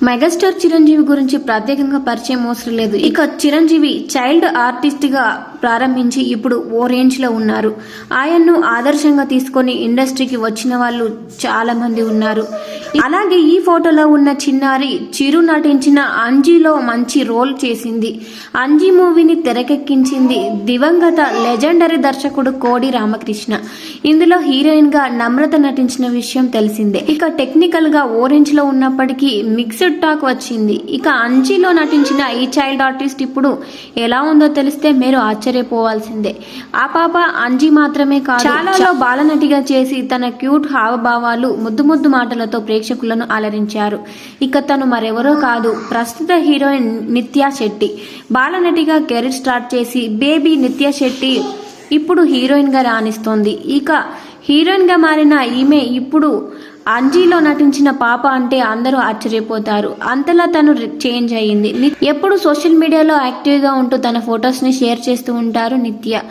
Megastar Chiranjeevi గురించి ప్రత్యేకంగా పరిచయం అవసరం లేదు. ఇక చిరంజీవి చైల్డ్ ఆర్టిస్ట్ గా ప్రారంభించి ఇప్పుడు ఓ రేంజ్ లో ఉన్నారు. ఆయన్ను ఆదర్శంగా తీసుకొని ఇండస్ట్రీకి వచ్చిన వాళ్ళు చాలా మంది ఉన్నారు. అలాగే ఈ ఫోటోలో ఉన్న చిన్నారి చిరు నటించిన అంజీలో మంచి రోల్ చేసింది. అంజీ మూవీని తెరకెక్కించింది దివంగత లెజెండరీ దర్శకుడు కోడి రామకృష్ణ. ఇందులో హీరోయిన్ గా నమ్రత నటించిన విషయం తెలిసిందే. ఇక టెక్నికల్ గా ఓ రేంజ్ లో ఉన్నప్పటికీ మిక్స్డ్ టాక్ వచ్చింది. ఇక అంజీలో నటించిన ఈ చైల్డ్ ఆర్టిస్ట్ ఇప్పుడు ఎలా ఉందో తెలిస్తే మీరు ఆశ్చర్యపోవాల్సిందే. ఆ పాప అంజీ మాత్రమే కాదు, చాలా బాలనటిగా చేసి తన క్యూట్ హావభావాలు ముద్దు ముద్దు మాటలతో ప్రేక్షకులను అలరించారు. ఇక తను మరెవరో కాదు, ప్రస్తుత హీరోయిన్ నిత్యా శెట్టి. బాలనటిగా కెరీర్ స్టార్ట్ చేసి బేబీ నిత్యా శెట్టి ఇప్పుడు హీరోయిన్ గా రాణిస్తోంది. ఇక హీరోయిన్ గా మారిన ఈమె ఇప్పుడు అంజీలో నటించిన పాప అంటే అందరూ ఆశ్చర్యపోతారు. అంతలా తను చేంజ్ అయ్యింది. ఎప్పుడు సోషల్ మీడియాలో యాక్టివ్ గా ఉంటూ తన ఫొటోస్ ని షేర్ చేస్తూ ఉంటారు నిత్య.